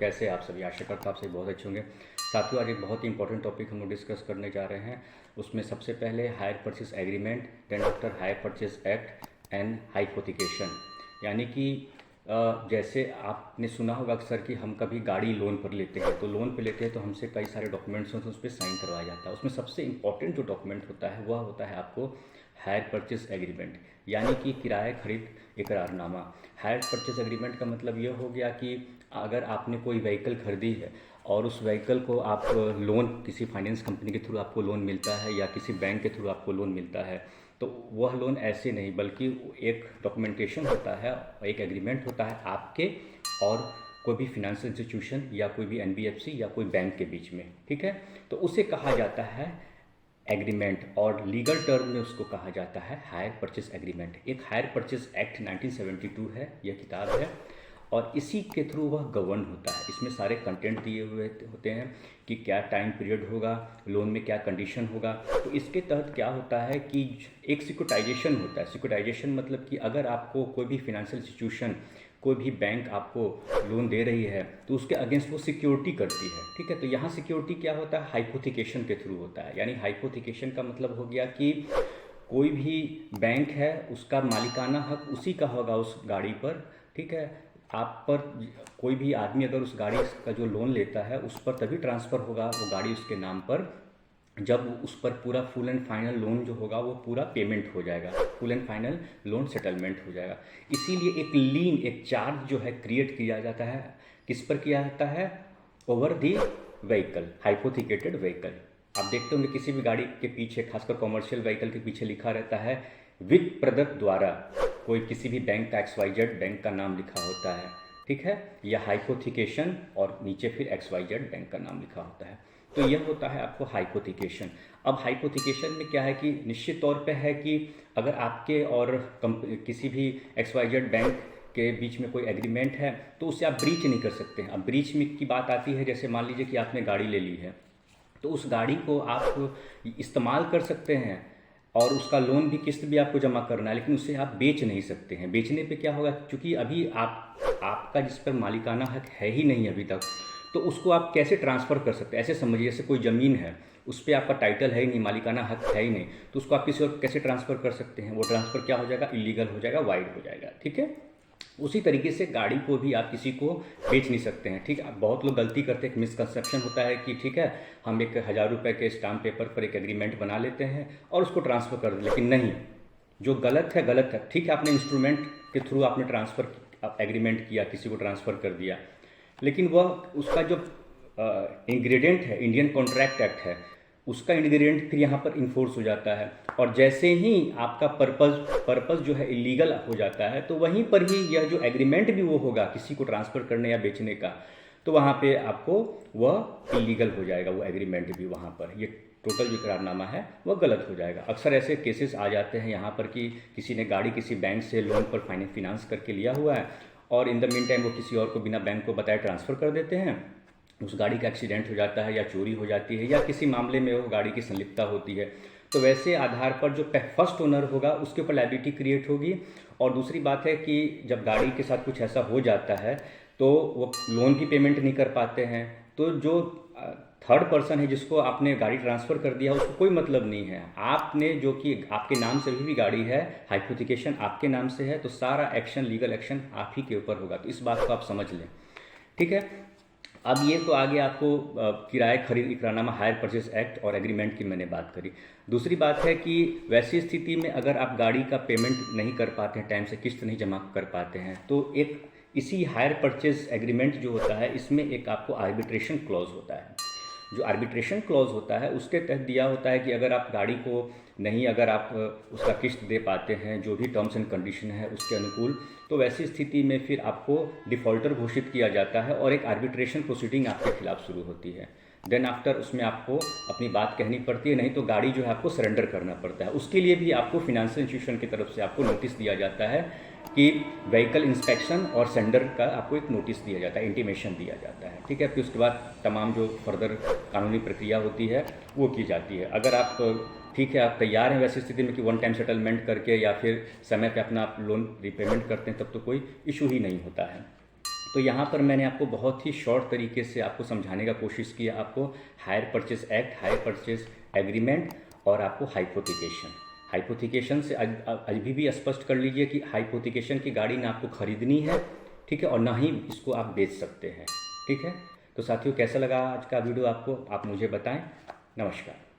कैसे आप सभी, आशा करता आप सभी बहुत अच्छे होंगे। साथियों, आज एक बहुत ही इंपॉर्टेंट टॉपिक हम लोग डिस्कस करने जा रहे हैं। उसमें सबसे पहले hire purchase agreement, then after hire purchase act and hypothecation. यानी कि जैसे आपने सुना होगा अक्सर कि हम कभी गाड़ी लोन पर लेते हैं, तो लोन पर लेते हैं तो हमसे कई सारे डॉक्यूमेंट्स होते हैं, उस पर साइन करवाया जाता है। उसमें सबसे इंपॉर्टेंट जो डॉक्यूमेंट होता है वह होता है आपको हायर परचेज एग्रीमेंट, यानी कि किराए खरीद इकरारनामा। हायर परचेज एग्रीमेंट का मतलब ये हो गया कि अगर आपने कोई व्हीकल खरीदी है और उस व्हीकल को आप लोन, किसी फाइनेंस कंपनी के थ्रू आपको लोन मिलता है या किसी बैंक के थ्रू आपको लोन मिलता है, तो वह लोन ऐसे नहीं बल्कि एक डॉक्यूमेंटेशन होता है, एक एग्रीमेंट होता है आपके और कोई भी फिनेंशियल इंस्टीट्यूशन या कोई भी एनबीएफसी या कोई बैंक के बीच में। ठीक है, तो उसे कहा जाता है एग्रीमेंट, और लीगल टर्म में उसको कहा जाता है हायर परचेज एग्रीमेंट। एक हायर परचेज एक्ट 1972 है, यह किताब है, और इसी के थ्रू वह गवर्न होता है। इसमें सारे कंटेंट दिए हुए होते हैं कि क्या टाइम पीरियड होगा, लोन में क्या कंडीशन होगा। तो इसके तहत क्या होता है कि एक सिक्योरिटाइजेशन होता है। सिक्योरिटाइजेशन मतलब कि अगर आपको कोई भी फिनेंशियल इंस्टीट्यूशन, कोई भी बैंक आपको लोन दे रही है तो उसके अगेंस्ट वो सिक्योरिटी करती है। ठीक है, तो यहाँ सिक्योरिटी क्या होता है, हाइपोथिकेशन के थ्रू होता है। यानी हाइपोथिकेशन का मतलब हो गया कि कोई भी बैंक है उसका मालिकाना हक उसी का होगा उस गाड़ी पर। ठीक है, आप पर कोई भी आदमी अगर उस गाड़ी का जो लोन लेता है उस पर तभी ट्रांसफ़र होगा वो गाड़ी उसके नाम पर, जब उस पर पूरा फुल एंड फाइनल लोन जो होगा वो पूरा पेमेंट हो जाएगा, full and final loan settlement हो जाएगा। इसीलिए एक लीन, एक चार्ज जो है क्रिएट किया जाता है। किस पर किया जाता है, ओवर दी व्हीकल, हाइपोथिकेटेड व्हीकल। आप देखते होंगे किसी भी गाड़ी के पीछे, खासकर कॉमर्शियल व्हीकल के पीछे लिखा रहता है वित्त प्रदत्त द्वारा, कोई किसी भी बैंक का XYZ बैंक का नाम लिखा होता है। ठीक है, या हाइपोथिकेशन और नीचे फिर XYZ बैंक का नाम लिखा होता है। तो यह होता है आपको हाइपोथिकेशन। अब हाइपोथिकेशन में क्या है कि निश्चित तौर पे है कि अगर आपके और किसी भी XYZ बैंक के बीच में कोई एग्रीमेंट है तो उसे आप ब्रीच नहीं कर सकते हैं। अब ब्रीच में की बात आती है, जैसे मान लीजिए कि आपने गाड़ी ले ली है तो उस गाड़ी को आप इस्तेमाल कर सकते हैं और उसका लोन भी, किस्त भी आपको जमा करना है, लेकिन उसे आप बेच नहीं सकते हैं। बेचने पे क्या होगा, क्योंकि अभी आपका जिस पर मालिकाना हक है ही नहीं अभी तक, तो उसको आप कैसे ट्रांसफ़र कर सकते हैं। ऐसे समझिए जैसे कोई ज़मीन है, उस पर आपका टाइटल है ही नहीं, मालिकाना हक है ही नहीं, तो उसको आप किसी और कैसे ट्रांसफ़र कर सकते हैं। वो ट्रांसफ़र क्या हो जाएगा, इलीगल हो जाएगा, वाइड हो जाएगा। ठीक है, उसी तरीके से गाड़ी को भी आप किसी को बेच नहीं सकते हैं। ठीक है, बहुत लोग गलती करते हैं, एक मिसकंसेप्शन होता है कि ठीक है हम 1,000 रुपये के स्टाम्प पेपर पर एक एग्रीमेंट बना लेते हैं और उसको ट्रांसफ़र कर दें, लेकिन नहीं, जो गलत है गलत है। ठीक है, आपने इंस्ट्रूमेंट के थ्रू आपने ट्रांसफ़र एग्रीमेंट किया, किसी को ट्रांसफ़र कर दिया, लेकिन वह उसका जो इंग्रेडिएंट है, इंडियन कॉन्ट्रैक्ट एक्ट है, उसका इंग्रेडिएंट फिर यहाँ पर इन्फोर्स हो जाता है। और जैसे ही आपका पर्पस जो है इलीगल हो जाता है, तो वहीं पर ही यह जो एग्रीमेंट भी वो होगा किसी को ट्रांसफ़र करने या बेचने का, तो वहाँ पे आपको वह इलीगल हो जाएगा, वो एग्रीमेंट भी वहाँ पर, ये टोटल जो करारनामा है वह गलत हो जाएगा। अक्सर ऐसे केसेस आ जाते हैं यहाँ पर कि किसी ने गाड़ी किसी बैंक से लोन पर फाइनेंस करके लिया हुआ है और इन द मीन टाइम वो किसी और को बिना बैंक को बताए ट्रांसफ़र कर देते हैं। उस गाड़ी का एक्सीडेंट हो जाता है या चोरी हो जाती है या किसी मामले में वो गाड़ी की संलिप्तता होती है, तो वैसे आधार पर जो फर्स्ट ओनर होगा उसके ऊपर लायबिलिटी क्रिएट होगी। और दूसरी बात है कि जब गाड़ी के साथ कुछ ऐसा हो जाता है तो वो लोन की पेमेंट नहीं कर पाते हैं, तो जो थर्ड पर्सन है जिसको आपने गाड़ी ट्रांसफ़र कर दिया उसको कोई मतलब नहीं है। आपने जो कि आपके नाम से भी गाड़ी है, हाइपोथिकेशन आपके नाम से है, तो सारा एक्शन, लीगल एक्शन आप ही के ऊपर होगा। तो इस बात को आप समझ लें। ठीक है, अब ये तो आगे आपको किराए खरीद इकरारनामा, हायर परचेज एक्ट और एग्रीमेंट की मैंने बात करी। दूसरी बात है कि वैसी स्थिति में अगर आप गाड़ी का पेमेंट नहीं कर पाते हैं, टाइम से किस्त नहीं जमा कर पाते हैं, तो एक इसी हायर परचेज एग्रीमेंट जो होता है इसमें एक आपको आर्बिट्रेशन क्लॉज होता है। जो आर्बिट्रेशन क्लॉज होता है उसके तहत दिया होता है कि अगर आप गाड़ी को नहीं, अगर आप उसका किस्त दे पाते हैं जो भी टर्म्स एंड कंडीशन है उसके अनुकूल, तो वैसी स्थिति में फिर आपको डिफ़ॉल्टर घोषित किया जाता है और एक आर्बिट्रेशन प्रोसीडिंग आपके खिलाफ शुरू होती है। देन आफ्टर उसमें आपको अपनी बात कहनी पड़ती है, नहीं तो गाड़ी जो है आपको सरेंडर करना पड़ता है। उसके लिए भी आपको फिनेंशियल इंस्टीट्यूशन की तरफ से आपको नोटिस दिया जाता है कि व्हीकल इंस्पेक्शन और सेंडर का आपको एक नोटिस दिया जाता है, इंटीमेशन दिया जाता है। ठीक है, फिर उसके बाद तमाम जो फर्दर कानूनी प्रक्रिया होती है वो की जाती है। अगर आप ठीक है, आप तैयार हैं वैसी स्थिति में कि वन टाइम सेटलमेंट करके या फिर समय पे अपना आप लोन रिपेमेंट करते हैं, तब तो कोई इशू ही नहीं होता है। तो यहाँ पर मैंने आपको बहुत ही शॉर्ट तरीके से आपको समझाने का कोशिश किया, आपको higher purchase act, higher purchase agreement और आपको हाइपोथिकेशन। हाइपोथिकेशन से अभी भी स्पष्ट कर लीजिए कि हाइपोथिकेशन की गाड़ी ना आपको खरीदनी है, ठीक है, और ना ही इसको आप बेच सकते हैं, ठीक है। तो साथियों, कैसा लगा आज का वीडियो आपको, आप मुझे बताएं। नमस्कार।